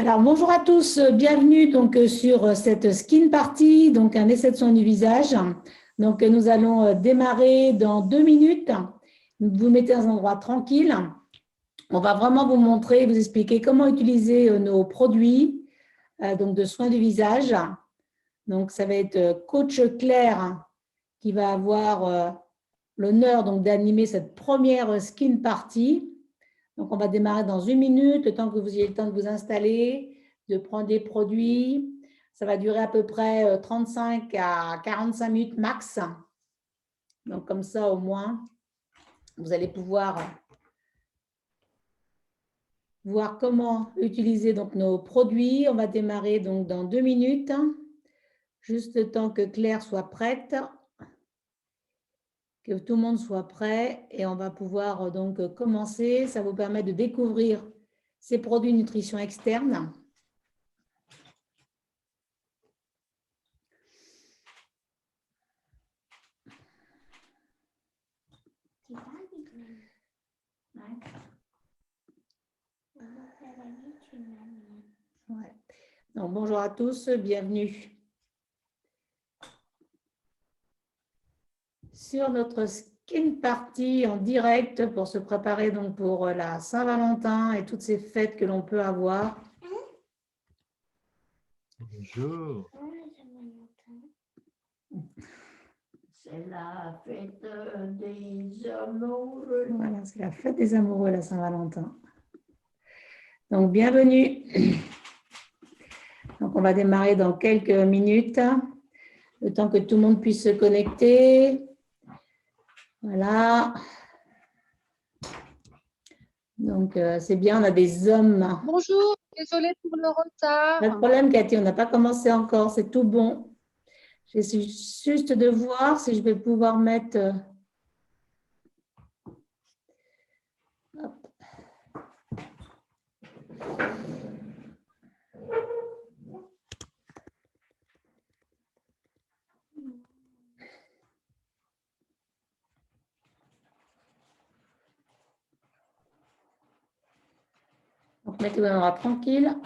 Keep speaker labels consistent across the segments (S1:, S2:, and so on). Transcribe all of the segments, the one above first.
S1: Alors, bonjour à tous, bienvenue donc sur cette skin party, donc un essai de soin du visage. Donc, nous allons démarrer dans 2 minutes. Vous vous mettez dans un endroit tranquille. On va vraiment vous montrer, vous expliquer comment utiliser nos produits donc de soins du visage. Donc, ça va être coach Claire qui va avoir l'honneur donc d'animer cette première skin party. Donc, on va démarrer dans 1 minute, le temps que vous ayez le temps de vous installer, de prendre des produits. Ça va durer à peu près 35 à 45 minutes max. Donc, comme ça, au moins, vous allez pouvoir voir comment utiliser donc, nos produits. On va démarrer donc dans 2 minutes, juste le temps que Claire soit prête, que tout le monde soit prêt et on va pouvoir donc commencer. Ça vous permet de découvrir ces produits nutrition externe. Ouais. Donc, bonjour à tous, bienvenue sur notre skin party en direct pour se préparer donc pour la Saint-Valentin et toutes ces fêtes que l'on peut avoir.
S2: Bonjour.
S3: C'est la fête des amoureux.
S1: Voilà, c'est la fête des amoureux, la Saint-Valentin. Donc, bienvenue. Donc, on va démarrer dans quelques minutes, le temps que tout le monde puisse se connecter. Voilà. Donc, c'est bien, on a des hommes.
S4: Bonjour, désolée pour le retard.
S1: Pas de problème, Cathy, on n'a pas commencé encore, c'est tout bon. J'essaie juste de voir si je vais pouvoir mettre… Hop. Donc, mettez-vous dans un tranquille.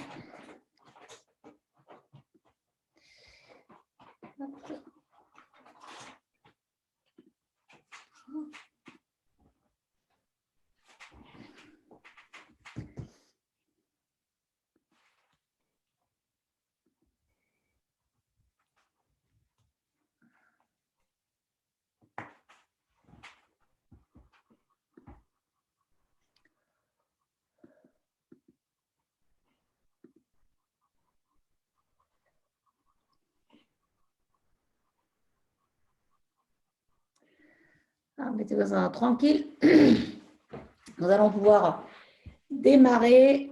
S1: Mettez-vous dans un tranquille. Nous allons pouvoir démarrer.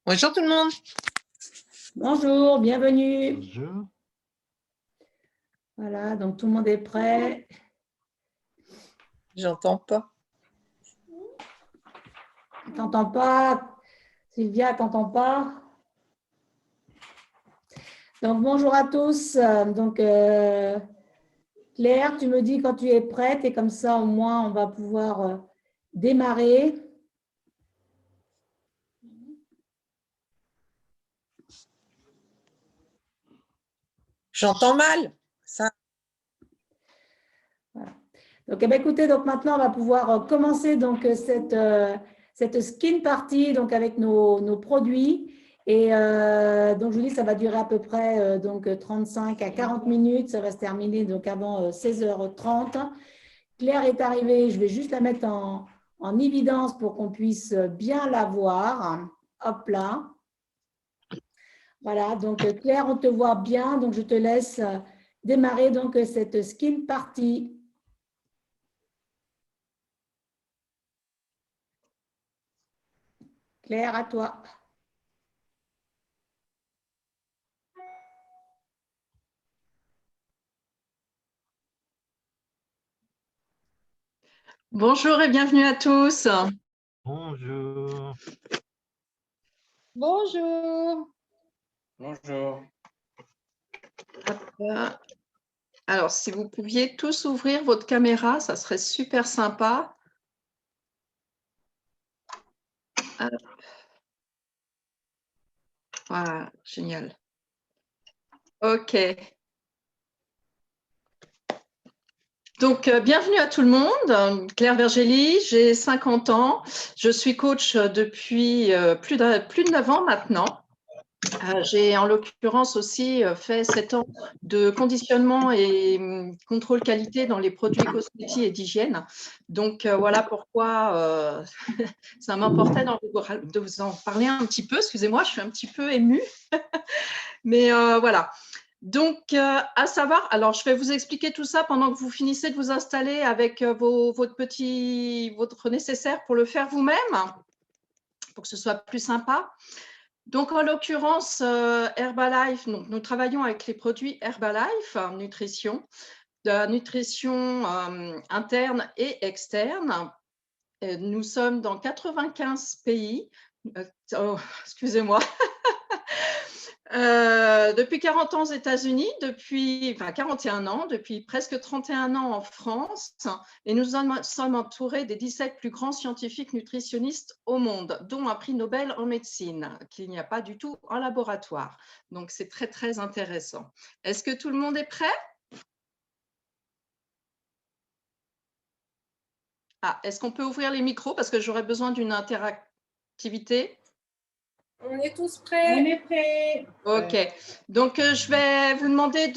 S4: Bonjour tout le monde.
S1: Bonjour, bienvenue.
S2: Bonjour.
S1: Voilà, donc tout le monde est prêt.
S4: J'entends pas.
S1: T'entends pas? Sylvia, t'entends pas? Donc, bonjour à tous. Donc, Claire, tu me dis quand tu es prête et comme ça, au moins, on va pouvoir démarrer.
S4: J'entends mal. Ça.
S1: Voilà. Donc, eh bien, écoutez, donc maintenant, on va pouvoir commencer donc, cette skin party donc, avec nos produits. Et donc, je vous dis, ça va durer à peu près donc, 35 à 40 minutes. Ça va se terminer donc, avant 16h30. Claire est arrivée. Je vais juste la mettre en évidence pour qu'on puisse bien la voir. Hop là. Voilà, donc Claire, on te voit bien. Donc, je te laisse démarrer donc, cette skin party. Claire, à toi.
S5: Bonjour et bienvenue à tous.
S2: Bonjour.
S4: Bonjour.
S3: Bonjour.
S5: Hop là. Alors, si vous pouviez tous ouvrir votre caméra, ça serait super sympa. Hop. Voilà, génial. OK. Donc, bienvenue à tout le monde. Claire Vergély, j'ai 50 ans. Je suis coach depuis plus de 9 ans maintenant. J'ai en l'occurrence aussi fait 7 ans de conditionnement et contrôle qualité dans les produits cosmétiques et d'hygiène. Donc, voilà pourquoi ça m'importait de vous en parler un petit peu. Excusez-moi, je suis un petit peu émue. Mais voilà. Donc, à savoir, alors je vais vous expliquer tout ça pendant que vous finissez de vous installer avec votre nécessaire pour le faire vous-même, pour que ce soit plus sympa. Donc, en l'occurrence, Herbalife, donc, nous travaillons avec les produits Herbalife Nutrition, de la nutrition interne et externe. Nous sommes dans 95 pays. Excusez-moi. Depuis 40 ans aux États-Unis, depuis 41 ans, depuis presque 31 ans en France, et nous sommes entourés des 17 plus grands scientifiques nutritionnistes au monde, dont un prix Nobel en médecine, qu'il n'y a pas du tout en laboratoire. Donc, c'est très, très intéressant. Est-ce que tout le monde est prêt? Ah, est-ce qu'on peut ouvrir les micros parce que j'aurais besoin d'une interactivité?
S4: On est tous prêts.
S1: On est prêts.
S5: OK. Donc, je vais vous demander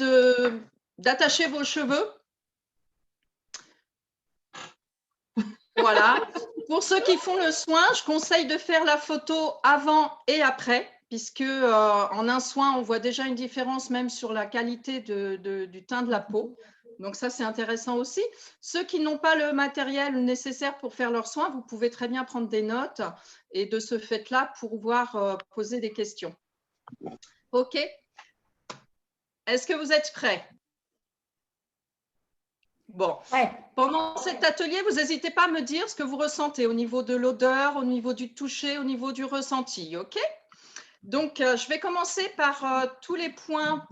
S5: d'attacher vos cheveux. Voilà. Pour ceux qui font le soin, je conseille de faire la photo avant et après, puisque en un soin, on voit déjà une différence même sur la qualité du teint de la peau. Donc ça, c'est intéressant aussi. Ceux qui n'ont pas le matériel nécessaire pour faire leurs soins, vous pouvez très bien prendre des notes et de ce fait-là, pouvoir poser des questions. OK. Est-ce que vous êtes prêts? Bon,
S1: Ouais.
S5: Pendant cet atelier, vous n'hésitez pas à me dire ce que vous ressentez au niveau de l'odeur, au niveau du toucher, au niveau du ressenti, OK? Donc, je vais commencer par tous les points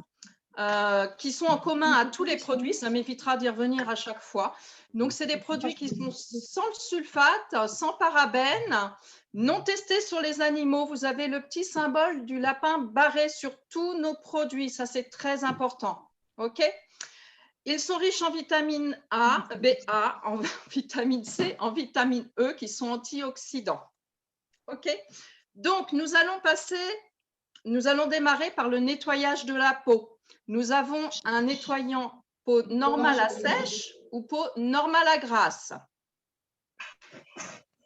S5: qui sont en commun à tous les produits. Ça m'évitera d'y revenir à chaque fois. Donc, c'est des produits qui sont sans le sulfate, sans parabènes, non testés sur les animaux. Vous avez le petit symbole du lapin barré sur tous nos produits. Ça, c'est très important, OK? Ils sont riches en vitamine A, BA, en vitamine C, en vitamine E, qui sont antioxydants. OK? Donc, nous allons démarrer par le nettoyage de la peau. Nous avons un nettoyant peau normale à sèche ou peau normale à grasse.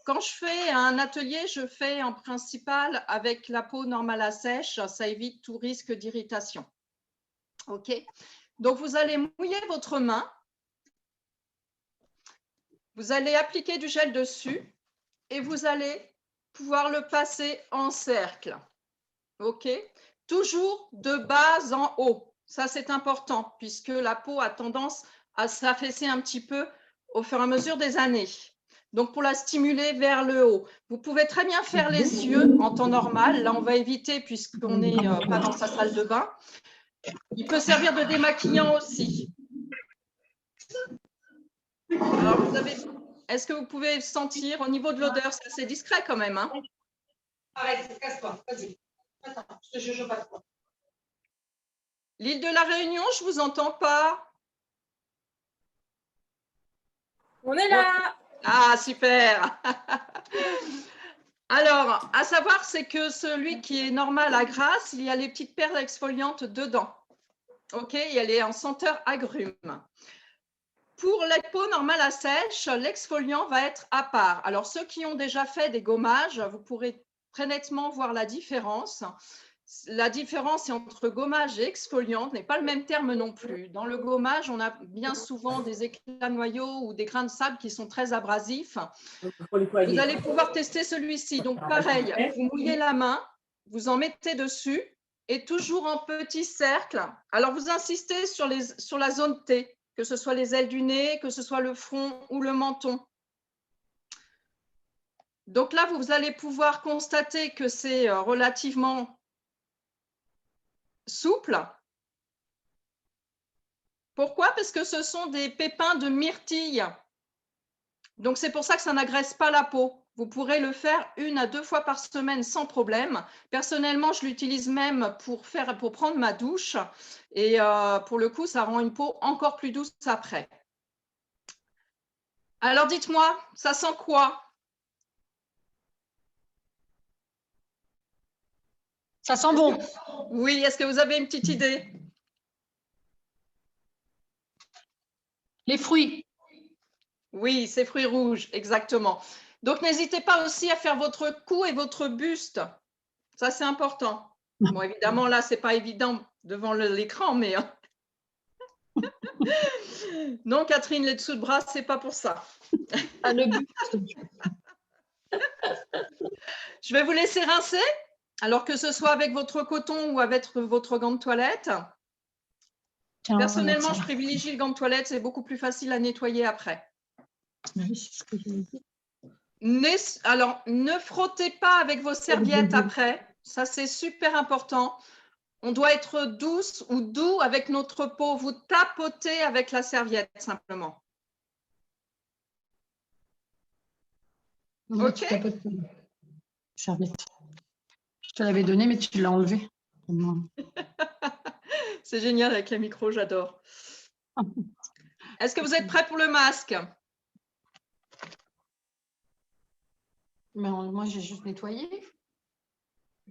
S5: Quand je fais un atelier, je fais en principal avec la peau normale à sèche. Ça évite tout risque d'irritation. OK? Donc, vous allez mouiller votre main. Vous allez appliquer du gel dessus et vous allez pouvoir le passer en cercle. OK? Toujours de bas en haut. Ça, c'est important puisque la peau a tendance à s'affaisser un petit peu au fur et à mesure des années. Donc, pour la stimuler vers le haut. Vous pouvez très bien faire les yeux en temps normal. Là, on va éviter puisqu'on n'est pas dans sa salle de bain. Il peut servir de démaquillant aussi. Alors, est-ce que vous pouvez sentir au niveau de l'odeur? C'est assez discret quand même. Hein?
S4: Arrête, casse-toi, vas-y. Attends, je te juge pas trop.
S5: L'île de la Réunion, je ne vous entends pas.
S4: On est là.
S5: Ah, super. Alors, à savoir, c'est que celui qui est normal à grasse, il y a les petites perles exfoliantes dedans. OK, et elle est en senteur agrumes. Pour la peau normale à sèche, l'exfoliant va être à part. Alors, ceux qui ont déjà fait des gommages, vous pourrez très nettement voir la différence. La différence entre gommage et exfoliant n'est pas le même terme non plus. Dans le gommage, on a bien souvent des éclats de noyaux ou des grains de sable qui sont très abrasifs. Vous allez pouvoir tester celui-ci. Donc, pareil, vous mouillez la main, vous en mettez dessus et toujours en petits cercles. Alors, vous insistez sur la zone T, que ce soit les ailes du nez, que ce soit le front ou le menton. Donc là, vous allez pouvoir constater que c'est relativement souple. Pourquoi? Parce que ce sont des pépins de myrtille. Donc, c'est pour ça que ça n'agresse pas la peau. Vous pourrez le faire 1 à 2 fois par semaine sans problème. Personnellement, je l'utilise même pour prendre ma douche. Et pour le coup, ça rend une peau encore plus douce après. Alors, dites-moi, ça sent quoi?
S6: Ça sent bon.
S5: Oui, est-ce que vous avez une petite idée?
S6: Les fruits.
S5: Oui, c'est fruits rouges, exactement. Donc, n'hésitez pas aussi à faire votre cou et votre buste. Ça, c'est important. Bon, évidemment, là, ce n'est pas évident devant l'écran, mais… Non, Catherine, les dessous de bras, ce n'est pas pour ça.
S6: Ah, le buste.
S5: Je vais vous laisser rincer, alors que ce soit avec votre coton ou avec votre gant de toilette.
S6: Tiens,
S5: Personnellement,
S6: voilà,
S5: je privilégie le gant de toilette, c'est beaucoup plus facile à nettoyer après.
S6: oui, c'est ce que je dit.
S5: Alors, ne frottez pas avec vos serviettes après. Ça, c'est super important. On doit être douce ou doux avec notre peau. Vous tapotez avec la serviette, simplement.
S6: Moi,
S5: OK.
S6: tu tapotes pas. Serviette. Je te l'avais donné, mais tu l'as enlevé.
S5: C'est génial avec les micros, j'adore. Est-ce que vous êtes prêts pour le masque?
S6: Mais moi, j'ai juste nettoyé.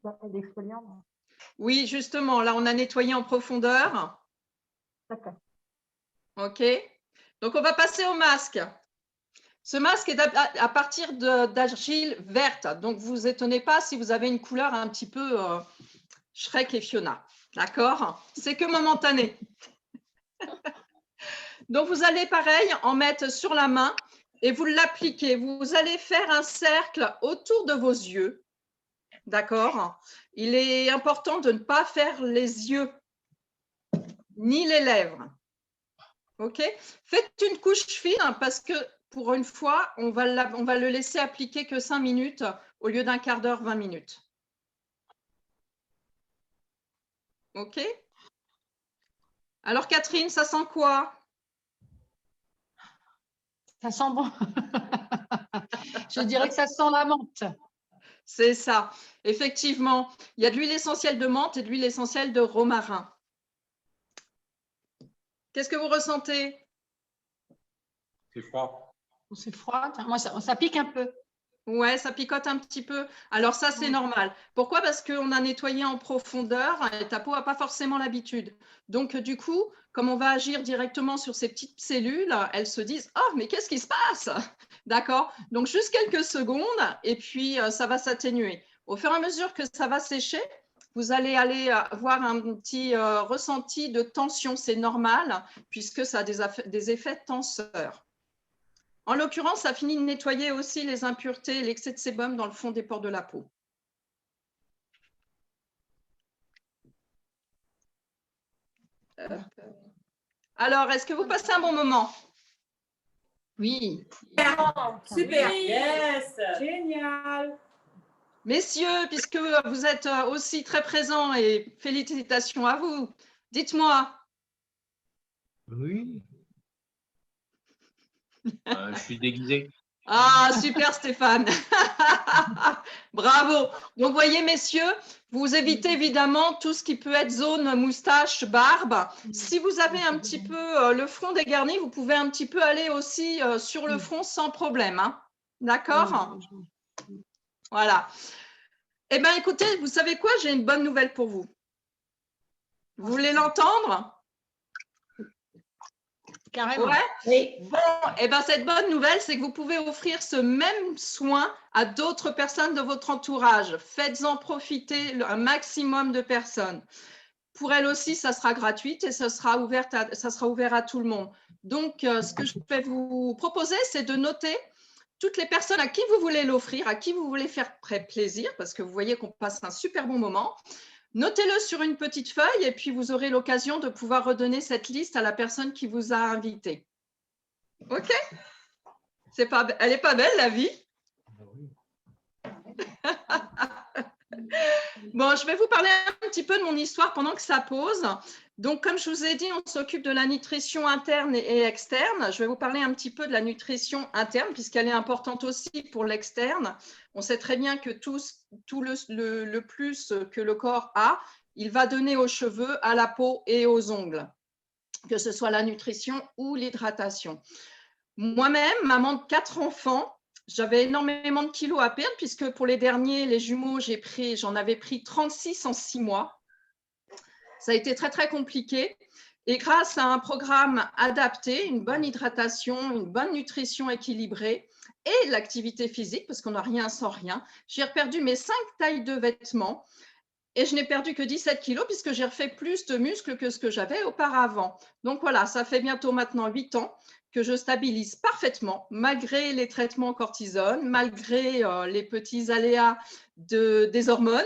S6: Pas d'exfoliant.
S5: Oui, justement, là, on a nettoyé en profondeur.
S6: D'accord.
S5: OK. Donc, on va passer au masque. Ce masque est à partir d'argile verte. Donc, vous vous étonnez pas si vous avez une couleur un petit peu Shrek et Fiona. D'accord? C'est que momentané. Donc, vous allez, pareil, en mettre sur la main et vous l'appliquez. Vous allez faire un cercle autour de vos yeux. D'accord? Il est important de ne pas faire les yeux ni les lèvres. OK? Faites une couche fine parce que pour une fois, on va le laisser appliquer que 5 minutes au lieu d'un quart d'heure, 20 minutes. OK? Alors, Catherine, ça sent quoi?
S6: Ça sent bon. Je dirais que ça sent la menthe.
S5: C'est ça. Effectivement, il y a de l'huile essentielle de menthe et de l'huile essentielle de romarin. Qu'est-ce que vous ressentez?
S2: C'est froid.
S6: C'est froid. Moi, ça pique un peu.
S5: Ouais, ça picote un petit peu. Alors ça, c'est normal. Pourquoi? Parce qu'on a nettoyé en profondeur et ta peau n'a pas forcément l'habitude. Donc, du coup, comme on va agir directement sur ces petites cellules, elles se disent « Oh, mais qu'est-ce qui se passe ?» D'accord? Donc, juste quelques secondes et puis ça va s'atténuer. Au fur et à mesure que ça va sécher, vous allez avoir un petit ressenti de tension. C'est normal puisque ça a des effets tenseurs. En l'occurrence, ça finit de nettoyer aussi les impuretés et l'excès de sébum dans le fond des pores de la peau. Alors, est-ce que vous passez un bon moment?
S6: Oui.
S4: Super. Yes. Génial.
S5: Messieurs, puisque vous êtes aussi très présents et félicitations à vous, dites-moi.
S2: Oui. Je suis déguisé.
S5: Ah, super Stéphane. Bravo. Donc, vous voyez, messieurs, vous évitez évidemment tout ce qui peut être zone moustache, barbe. Si vous avez un petit peu le front dégarni, vous pouvez un petit peu aller aussi sur le front sans problème. Hein. D'accord? Voilà. Eh bien, écoutez, vous savez quoi? J'ai une bonne nouvelle pour vous. Vous voulez l'entendre?
S6: Carrément.
S5: Ouais.
S1: Oui.
S5: Bon, eh ben, cette bonne nouvelle, c'est que vous pouvez offrir ce même soin à d'autres personnes de votre entourage. Faites-en profiter un maximum de personnes. Pour elles aussi, ça sera gratuit et ça sera ouvert à tout le monde. Donc, ce que je vais vous proposer, c'est de noter toutes les personnes à qui vous voulez l'offrir, à qui vous voulez faire plaisir, parce que vous voyez qu'on passe un super bon moment. Notez-le sur une petite feuille et puis vous aurez l'occasion de pouvoir redonner cette liste à la personne qui vous a invité. OK? Elle n'est pas belle, la vie? Bon, je vais vous parler un petit peu de mon histoire pendant que ça pose. Donc, comme je vous ai dit, on s'occupe de la nutrition interne et externe. Je vais vous parler un petit peu de la nutrition interne, puisqu'elle est importante aussi pour l'externe. On sait très bien que tout le plus que le corps a, il va donner aux cheveux, à la peau et aux ongles, que ce soit la nutrition ou l'hydratation. Moi-même, maman de 4 enfants, j'avais énormément de kilos à perdre, puisque pour les derniers, les jumeaux, j'en avais pris 36 en 6 mois. Ça a été très, très compliqué. Et grâce à un programme adapté, une bonne hydratation, une bonne nutrition équilibrée et l'activité physique, parce qu'on n'a rien sans rien, j'ai perdu mes 5 tailles de vêtements et je n'ai perdu que 17 kilos puisque j'ai refait plus de muscles que ce que j'avais auparavant. Donc voilà, ça fait bientôt maintenant 8 ans que je stabilise parfaitement, malgré les traitements cortisone, malgré les petits aléas des hormones.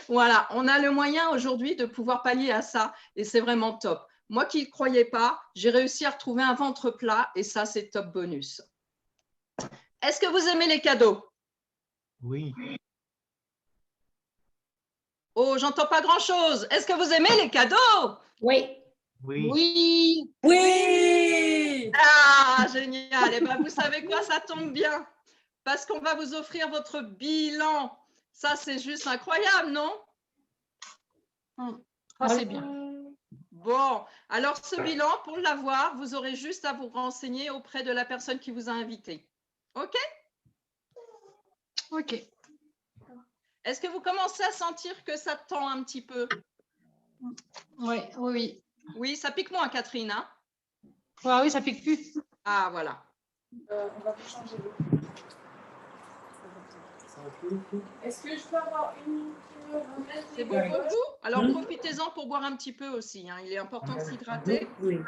S5: Voilà, on a le moyen aujourd'hui de pouvoir pallier à ça et c'est vraiment top. Moi qui ne croyais pas, j'ai réussi à retrouver un ventre plat et ça, c'est top bonus. Est-ce que vous aimez les cadeaux?
S2: Oui.
S5: Oh, j'entends pas grand-chose. Est-ce que vous aimez les cadeaux?
S1: Oui.
S2: Oui.
S6: Oui.
S7: Oui.
S5: Ah, génial. Eh bien, vous savez quoi, ça tombe bien parce qu'on va vous offrir votre bilan. Ça, c'est juste incroyable, non?
S6: Ah, c'est bien.
S5: Bon, alors ce bilan, pour l'avoir, vous aurez juste à vous renseigner auprès de la personne qui vous a invité. OK?
S6: OK.
S5: Est-ce que vous commencez à sentir que ça tend un petit peu?
S6: Oui, oui, oui.
S5: Oui, ça pique moins, Catherine, hein?
S6: Ah oui, ça pique plus.
S5: Ah, voilà.
S7: On va vous changer d'eau. Est-ce que je peux avoir une qui me remette
S5: C'est bon pour vous? Alors, profitez-en pour boire un petit peu aussi, hein. Il est important de s'hydrater.
S7: Oui.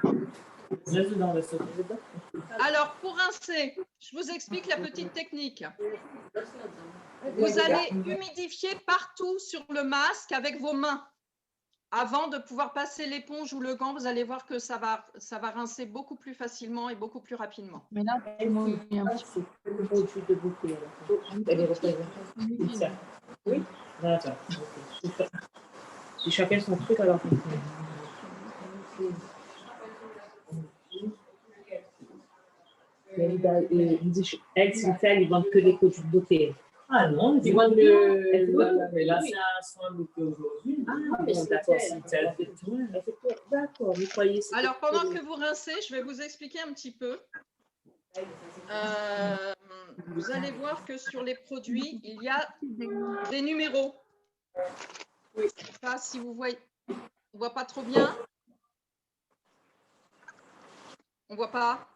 S5: Alors, pour rincer, je vous explique la petite technique. Vous allez humidifier partout sur le masque avec vos mains. Avant de pouvoir passer l'éponge ou le gant, vous allez voir que ça va rincer beaucoup plus facilement et beaucoup plus rapidement.
S6: Mais là, oui, un petit peu.
S7: Oui. D'accord. Et chacun son truc alors. Elle, s'il fait, ils vendent que des produits de beauté. Ah non, ils vendent mais là, c'est un soin beauté aujourd'hui. Ah, mais d'accord, d'accord, vous croyez.
S5: Alors, pendant que vous rincez, je vais vous expliquer un petit peu. Vous allez voir que sur les produits, il y a des numéros. Je ne sais pas si vous voyez. On ne voit pas trop bien. On ne voit pas.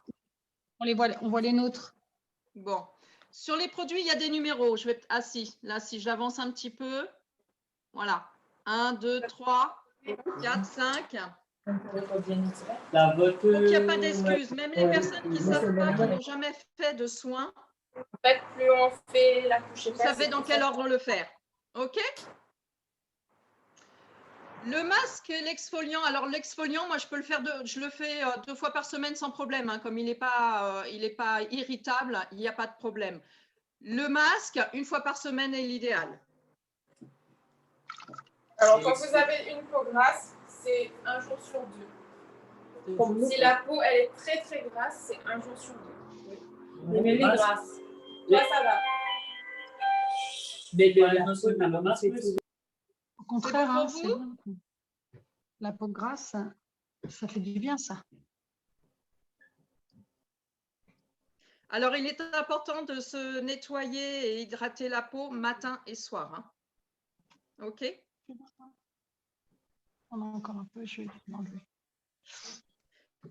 S6: On voit les nôtres.
S5: Bon. Sur les produits, il y a des numéros. Je vais... Ah si, là, si j'avance un petit peu. Voilà. 1, 2, 3, 4, 5. Donc, il n'y a pas d'excuses. Même les personnes qui ne savent pas, qui n'ont jamais fait de soins,
S7: En fait, plus on fait la couche
S5: vous savez dans quel ordre le faire. OK? Le masque et l'exfoliant. Alors, l'exfoliant, moi, je peux le faire, je le fais 2 fois par semaine sans problème. Hein. Comme il n'est pas irritable, il n'y a pas de problème. Le masque, 1 fois par semaine est l'idéal.
S8: Alors, quand vous avez une peau grasse, c'est 1 jour sur 2. Si la peau elle est très très grasse, c'est 1 jour sur 2. Oui. Mais elle est grasse. Là, ça va.
S6: Au contraire,
S5: bon
S6: hein,
S5: pour
S6: c'est
S5: vous?
S6: bien. La peau grasse, ça fait du bien, ça.
S5: Alors, il est important de se nettoyer et hydrater la peau matin et soir. Hein. OK?
S6: On a encore un peu, je vais l'enlever.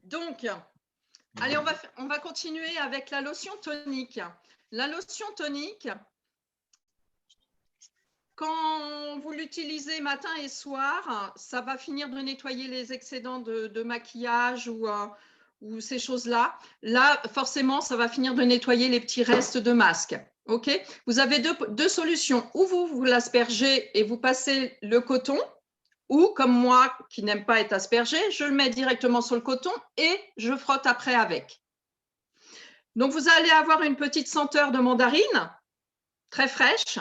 S5: Donc, allez, on va continuer avec la lotion tonique. La lotion tonique, quand vous l'utilisez matin et soir, ça va finir de nettoyer les excédents de maquillage ou ces choses-là. Là, forcément, ça va finir de nettoyer les petits restes de masque. OK? Vous avez deux solutions. Ou vous l'aspergez et vous passez le coton, ou comme moi qui n'aime pas être aspergé, je le mets directement sur le coton et je frotte après avec. Donc, vous allez avoir une petite senteur de mandarine, très fraîche.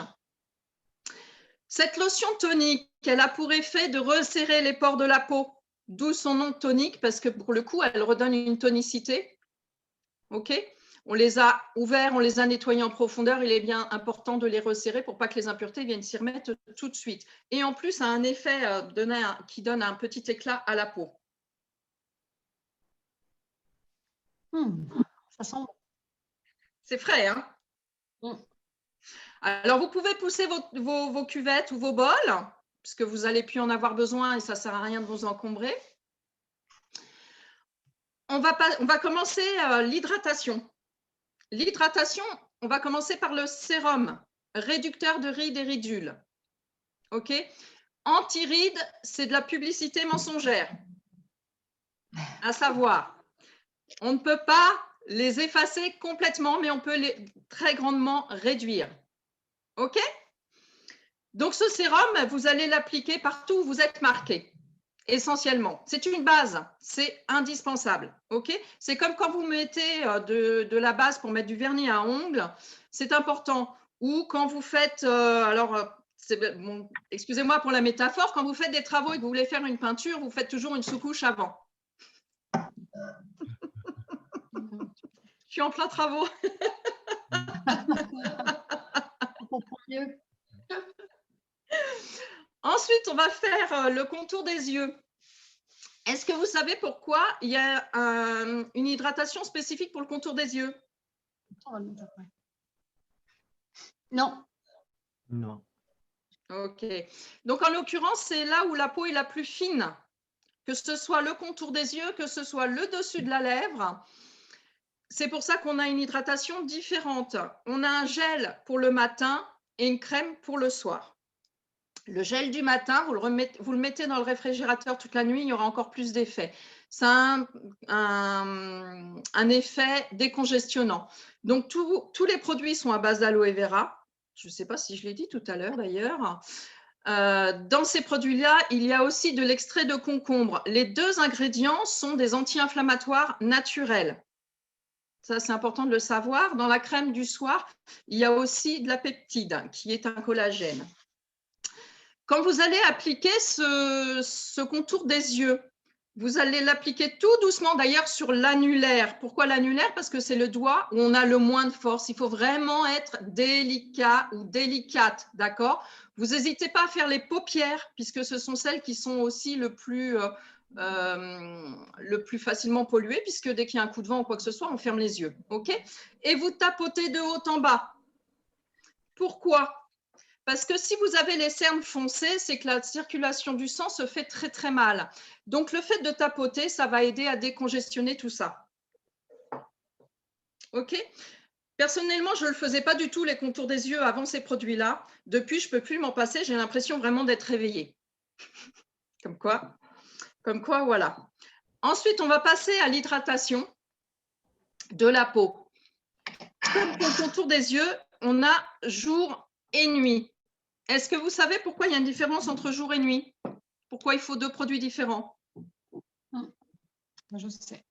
S5: Cette lotion tonique, elle a pour effet de resserrer les pores de la peau, d'où son nom tonique, parce que pour le coup, elle redonne une tonicité. OK? On les a ouverts, on les a nettoyés en profondeur. Il est bien important de les resserrer pour pas que les impuretés viennent s'y remettre tout de suite. Et en plus, ça a un effet qui donne un petit éclat à la peau.
S6: Ça sent bon.
S5: C'est frais, hein? Alors, vous pouvez pousser vos cuvettes ou vos bols, puisque vous n'allez plus en avoir besoin et ça ne sert à rien de vous encombrer. On va commencer l'hydratation. L'hydratation, on va commencer par le sérum, réducteur de rides et ridules. OK? Anti-rides, c'est de la publicité mensongère. À savoir, on ne peut pas les effacer complètement, mais on peut les très grandement réduire. OK? Donc, ce sérum, vous allez l'appliquer partout où vous êtes marqué, essentiellement. C'est une base, c'est indispensable. OK? C'est comme quand vous mettez de la base pour mettre du vernis à ongles, c'est important. Ou quand vous faites, bon, excusez-moi pour la métaphore, quand vous faites des travaux et que vous voulez faire une peinture, vous faites toujours une sous-couche avant. Je suis en plein travaux.
S6: Mieux.
S5: Ensuite, on va faire le contour des yeux. Est-ce que vous savez pourquoi il y a une hydratation spécifique pour le contour des yeux?
S6: Non.
S2: Non.
S5: OK. Donc, en l'occurrence, c'est là où la peau est la plus fine, que ce soit le contour des yeux, que ce soit le dessus de la lèvre. C'est pour ça qu'on a une hydratation différente. On a un gel pour le matin et une crème pour le soir. Le gel du matin, vous le mettez dans le réfrigérateur toute la nuit, il y aura encore plus d'effet. Ça a un effet décongestionnant. Donc, tous les produits sont à base d'aloe vera. Je ne sais pas si je l'ai dit tout à l'heure d'ailleurs. Dans ces produits-là, il y a aussi de l'extrait de concombre. Les deux ingrédients sont des anti-inflammatoires naturels. Ça, c'est important de le savoir. Dans la crème du soir, il y a aussi de la peptide, qui est un collagène. Quand vous allez appliquer ce contour des yeux, vous allez l'appliquer tout doucement, d'ailleurs, sur l'annulaire. Pourquoi l'annulaire? Parce que c'est le doigt où on a le moins de force. Il faut vraiment être délicat ou délicate, d'accord? Vous n'hésitez pas à faire les paupières, puisque ce sont celles qui sont aussi le plus facilement polluées, puisque dès qu'il y a un coup de vent ou quoi que ce soit, on ferme les yeux, ok? Et vous tapotez de haut en bas. Pourquoi? Parce que si vous avez les cernes foncées, c'est que la circulation du sang se fait très, très mal. Donc, le fait de tapoter, ça va aider à décongestionner tout ça. OK? Personnellement, je ne le faisais pas du tout, les contours des yeux, avant ces produits-là. Depuis, je ne peux plus m'en passer. J'ai l'impression vraiment d'être réveillée. Comme quoi, voilà. Ensuite, on va passer à l'hydratation de la peau. Comme pour le contour des yeux, on a jour et nuit. Est-ce que vous savez pourquoi il y a une différence entre jour et nuit? Pourquoi il faut deux produits différents?
S6: Je sais.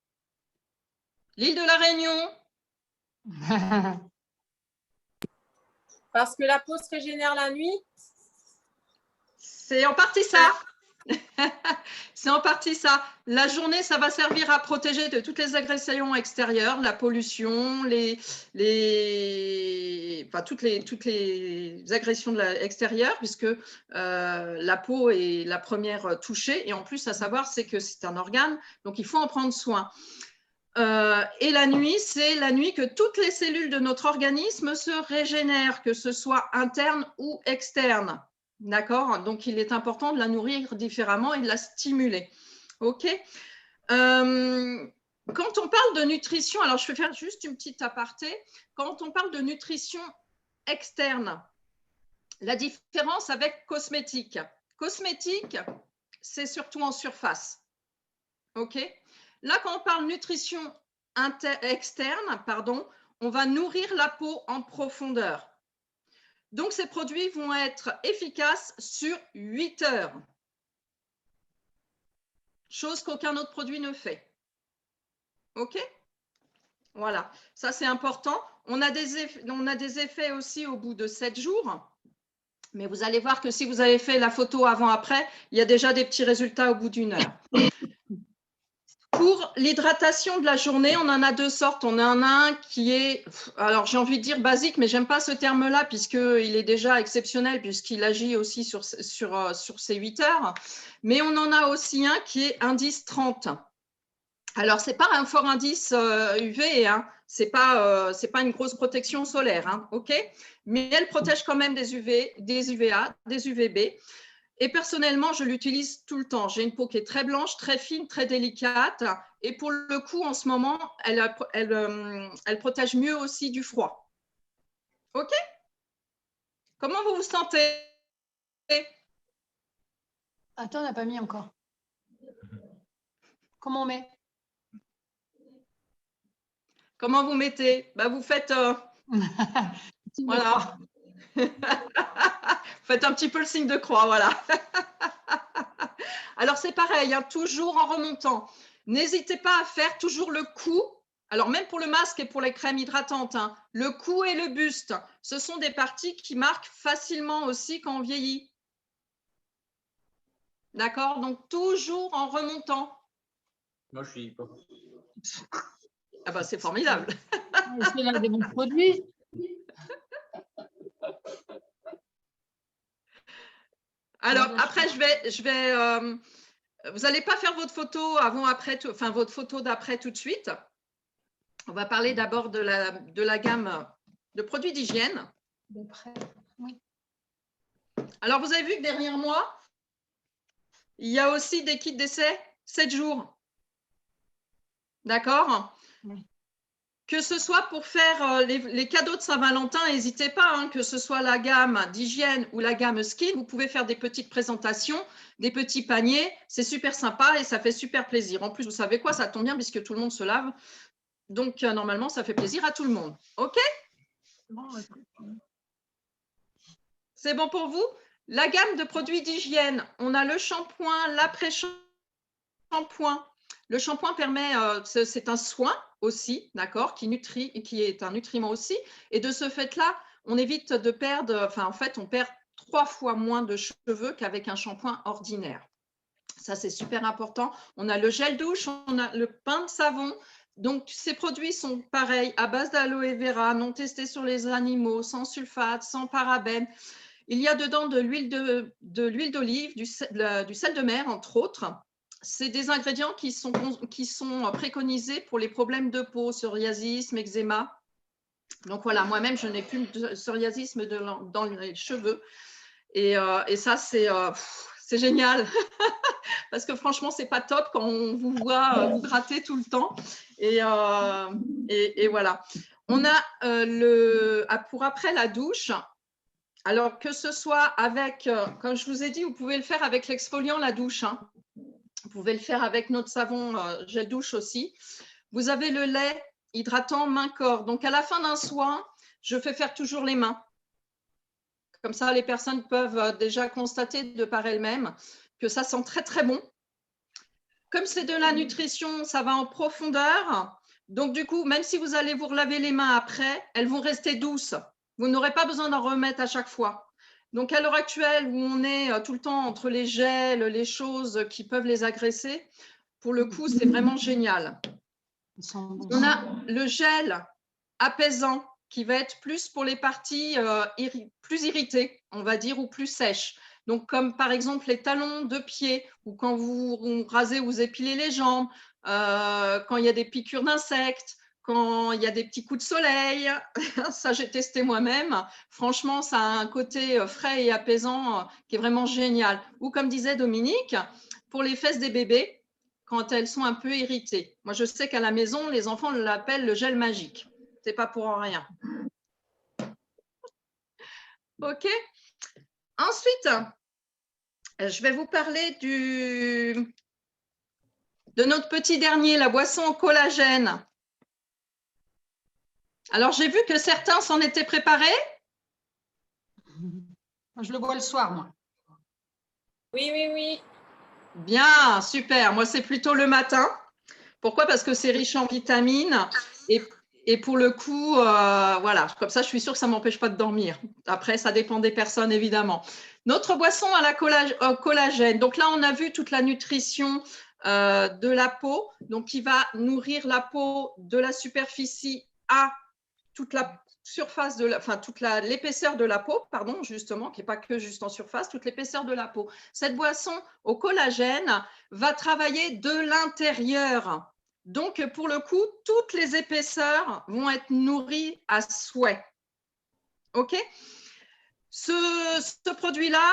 S5: L'île de la Réunion.
S8: Parce que la peau se régénère la nuit.
S5: C'est en partie ça. C'est en partie ça. La journée, ça va servir à protéger de toutes les agressions extérieures, la pollution, toutes les agressions extérieures, puisque la peau est la première touchée. Et en plus, à savoir, c'est que c'est un organe, donc il faut en prendre soin. Et la nuit, c'est la nuit que toutes les cellules de notre organisme se régénèrent, que ce soit interne ou externe. D'accord? Donc, il est important de la nourrir différemment et de la stimuler. OK? Quand on parle de nutrition, alors je vais faire juste une petite aparté. Quand on parle de nutrition externe, la différence avec cosmétique. Cosmétique, c'est surtout en surface. OK? Là, quand on parle nutrition externe, on va nourrir la peau en profondeur. Donc, ces produits vont être efficaces sur 8 heures. Chose qu'aucun autre produit ne fait. OK? Voilà, ça c'est important. On a des effets aussi au bout de 7 jours. Mais vous allez voir que si vous avez fait la photo avant-après, il y a déjà des petits résultats au bout d'une heure. Pour l'hydratation de la journée, on en a deux sortes. On en a un qui est, alors j'ai envie de dire basique, mais j'aime pas ce terme-là puisqu'il est déjà exceptionnel, puisqu'il agit aussi sur ces 8 heures. Mais on en a aussi un qui est indice 30. Alors, ce n'est pas un fort indice UV, hein. Ce n'est pas une grosse protection solaire, hein, ok, mais elle protège quand même des UV, des UVA, des UVB. Et personnellement, je l'utilise tout le temps. J'ai une peau qui est très blanche, très fine, très délicate. Et pour le coup, en ce moment, elle protège mieux aussi du froid. OK? Comment vous vous sentez?
S6: Attends, on n'a pas mis encore. Comment on met?
S5: Comment vous mettez? Bah, vous faites… voilà. Faites un petit peu le signe de croix, voilà. Alors, c'est pareil, hein, toujours en remontant. N'hésitez pas à faire toujours le cou. Alors, même pour le masque et pour les crèmes hydratantes, hein, le cou et le buste, ce sont des parties qui marquent facilement aussi quand on vieillit. D'accord? Donc, toujours en remontant.
S9: Moi, je suis pas.
S5: Ah bah, c'est formidable.
S6: C'est l'un des bons produits.
S5: Alors, après, vous n'allez pas faire votre photo avant-après, enfin, votre photo d'après tout de suite. On va parler d'abord de la gamme de produits d'hygiène.
S6: Oui.
S5: Alors, vous avez vu que derrière moi, il y a aussi des kits d'essai 7 jours. D'accord?
S6: Oui.
S5: Que ce soit pour faire les cadeaux de Saint-Valentin, n'hésitez pas, hein, que ce soit la gamme d'hygiène ou la gamme skin, vous pouvez faire des petites présentations, des petits paniers, c'est super sympa et ça fait super plaisir. En plus, vous savez quoi, ça tombe bien puisque tout le monde se lave, donc normalement, ça fait plaisir à tout le monde. OK? C'est bon pour vous? La gamme de produits d'hygiène, on a le shampoing, l'après-shampoing. Le shampoing permet, c'est un soin aussi, d'accord, qui est un nutriment aussi. Et de ce fait-là, on évite de perdre, enfin, en fait, on perd 3 fois moins de cheveux qu'avec un shampoing ordinaire. Ça, c'est super important. On a le gel douche, on a le pain de savon. Donc, ces produits sont pareils, à base d'aloe vera, non testés sur les animaux, sans sulfate, sans parabènes. Il y a dedans de l'huile d'olive, du sel de mer, entre autres. C'est des ingrédients qui sont préconisés pour les problèmes de peau, psoriasis, eczéma. Donc voilà, moi-même, je n'ai plus de psoriasis dans les cheveux. Et ça, c'est génial. Parce que franchement, ce n'est pas top quand on vous voit vous gratter tout le temps. Et voilà. On a pour après la douche. Alors, que ce soit avec, comme je vous ai dit, vous pouvez le faire avec l'exfoliant la douche. Hein. Vous pouvez le faire avec notre savon gel douche aussi. Vous avez le lait hydratant main-corps. Donc, à la fin d'un soin, je fais faire toujours les mains. Comme ça, les personnes peuvent déjà constater de par elles-mêmes que ça sent très, très bon. Comme c'est de la nutrition, ça va en profondeur. Donc, du coup, même si vous allez vous relaver les mains après, elles vont rester douces. Vous n'aurez pas besoin d'en remettre à chaque fois. Donc, à l'heure actuelle, où on est tout le temps entre les gels, les choses qui peuvent les agresser, pour le coup, c'est vraiment génial. On a le gel apaisant qui va être plus pour les parties plus irritées, on va dire, ou plus sèches. Donc, comme par exemple les talons de pied, ou quand vous rasez ou vous épilez les jambes, quand il y a des piqûres d'insectes, quand il y a des petits coups de soleil, ça j'ai testé moi-même. Franchement, ça a un côté frais et apaisant qui est vraiment génial. Ou comme disait Dominique, pour les fesses des bébés, quand elles sont un peu irritées. Moi, je sais qu'à la maison, les enfants l'appellent le gel magique. C'est pas pour rien. OK. Ensuite, je vais vous parler de notre petit dernier, la boisson au collagène. Alors, j'ai vu que certains s'en étaient préparés.
S6: Moi, je le bois le soir, moi.
S8: Oui, oui, oui.
S5: Bien, super. Moi, c'est plutôt le matin. Pourquoi? Parce que c'est riche en vitamines Et pour le coup, voilà, comme ça, je suis sûre que ça ne m'empêche pas de dormir. Après, ça dépend des personnes, évidemment. Notre boisson à la collagène. Donc là, on a vu toute la nutrition de la peau, donc qui va nourrir la peau de la superficie à toute la surface de toute l'épaisseur de la peau, pardon, justement, qui n'est pas que juste en surface, toute l'épaisseur de la peau. Cette boisson au collagène va travailler de l'intérieur. Donc, pour le coup, toutes les épaisseurs vont être nourries à souhait. OK? Ce produit-là,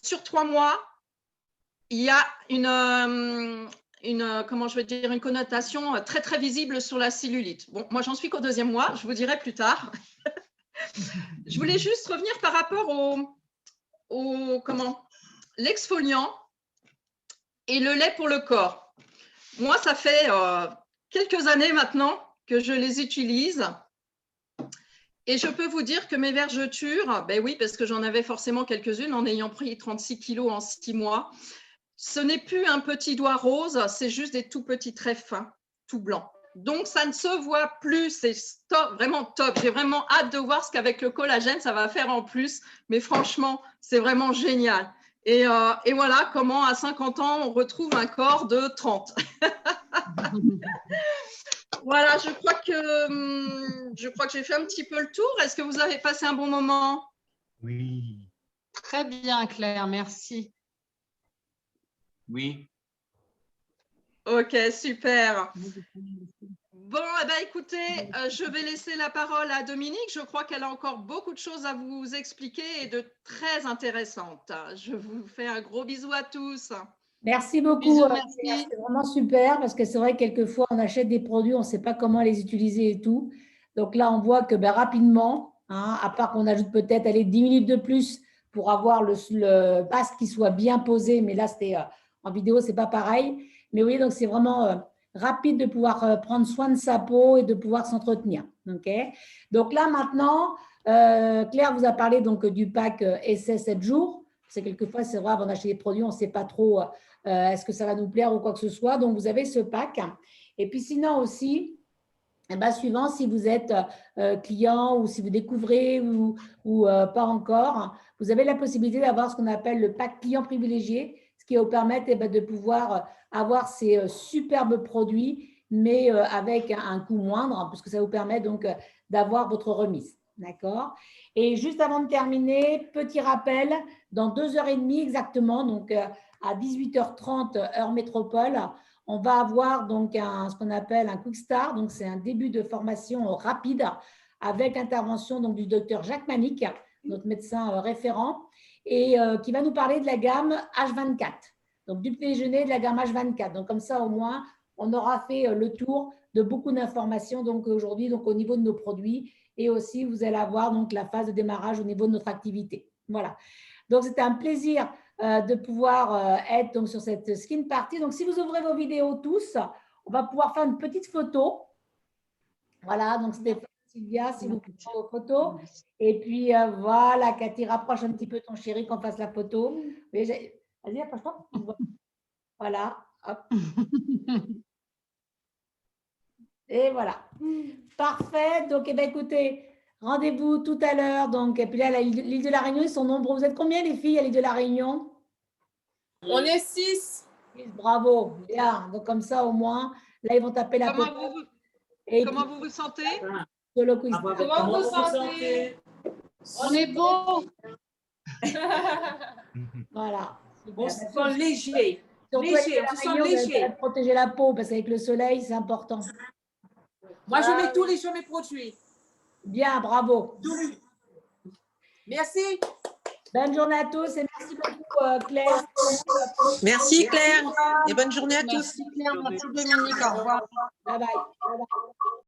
S5: sur 3 mois, il y a une connotation très, très visible sur la cellulite. Bon, moi, j'en suis qu'au 2e mois, je vous dirai plus tard. Je voulais juste revenir par rapport l'exfoliant et le lait pour le corps. Moi, ça fait quelques années maintenant que je les utilise. Et je peux vous dire que mes vergetures, ben oui, parce que j'en avais forcément quelques-unes en ayant pris 36 kilos en 6 mois. Ce n'est plus un petit doigt rose, c'est juste des tout petits traits fins, tout blancs. Donc, ça ne se voit plus, c'est top, vraiment top. J'ai vraiment hâte de voir ce qu'avec le collagène, ça va faire en plus. Mais franchement, c'est vraiment génial. Et voilà comment, à 50 ans, on retrouve un corps de 30. Voilà, je crois que j'ai fait un petit peu le tour. Est-ce que vous avez passé un bon moment?
S2: Oui.
S6: Très bien, Claire, merci.
S2: Oui.
S5: Ok, super. Bon, eh ben, écoutez, je vais laisser la parole à Dominique. Je crois qu'elle a encore beaucoup de choses à vous expliquer et de très intéressantes. Je vous fais un gros bisou à tous.
S1: Merci beaucoup.
S6: Bisous,
S1: Claire.
S6: merci.
S1: C'est vraiment super parce que c'est vrai que quelquefois, on achète des produits, on ne sait pas comment les utiliser et tout. Donc là, on voit que rapidement, hein, à part qu'on ajoute peut-être 10 minutes de plus pour avoir le masque qui soit bien posé, mais là, c'était en vidéo, ce n'est pas pareil. Mais oui, donc c'est vraiment rapide de pouvoir prendre soin de sa peau et de pouvoir s'entretenir. Okay, donc là, maintenant, Claire vous a parlé donc, du pack essai 7 jours. C'est quelquefois, c'est vrai, avant d'acheter des produits, on ne sait pas trop est-ce que ça va nous plaire ou quoi que ce soit. Donc, vous avez ce pack. Et puis, sinon aussi, suivant si vous êtes client ou si vous découvrez ou pas encore, vous avez la possibilité d'avoir ce qu'on appelle le pack client privilégié, ce qui va vous permettre de pouvoir avoir ces superbes produits, mais avec un coût moindre, puisque ça vous permet donc d'avoir votre remise. D'accord? Et juste avant de terminer, petit rappel, dans 2h30 exactement, donc à 18h30 heure métropole, on va avoir donc ce qu'on appelle un quick start, donc c'est un début de formation rapide avec intervention donc du docteur Jacques Manic, notre médecin référent, et qui va nous parler de la gamme H24, donc du petit déjeuner de la gamme H24. Donc comme ça au moins, on aura fait le tour de beaucoup d'informations donc aujourd'hui donc au niveau de nos produits et aussi vous allez avoir donc la phase de démarrage au niveau de notre activité. Voilà. Donc c'était un plaisir de pouvoir être donc, sur cette skin party. Donc, si vous ouvrez vos vidéos tous, on va pouvoir faire une petite photo. Voilà, donc Stéphane, Sylvia, si vous prenez vos photos. Et puis, voilà, Cathy, rapproche un petit peu ton chéri qu'on fasse la photo. Vas-y, approche-toi. Voilà, hop. Et voilà. Parfait. Donc, écoutez, rendez-vous tout à l'heure. Donc, et puis là, l'île de la Réunion, ils sont nombreux. Vous êtes combien, les filles, à l'île de la Réunion?
S8: On est 6.
S1: Bravo, bien. Donc, comme ça, au moins, là, ils vont taper la
S5: Comment vous vous sentez?
S1: Solo quiz.
S8: Comment vous sentez?
S6: On est beau.
S1: Voilà.
S9: On se sent léger.
S1: Surtout
S9: Léger,
S1: avec
S9: on se
S1: la
S9: sent
S1: Réunion,
S9: léger.
S1: de protéger la peau, parce qu'avec le soleil, c'est important.
S9: Moi, je mets tous les jours mes produits.
S1: Bien, bravo.
S9: Merci.
S1: Bonne journée à tous et merci beaucoup, Claire.
S10: Merci Claire et bonne journée à tous.
S6: Merci Claire, merci Dominique, au revoir.
S1: Bye bye.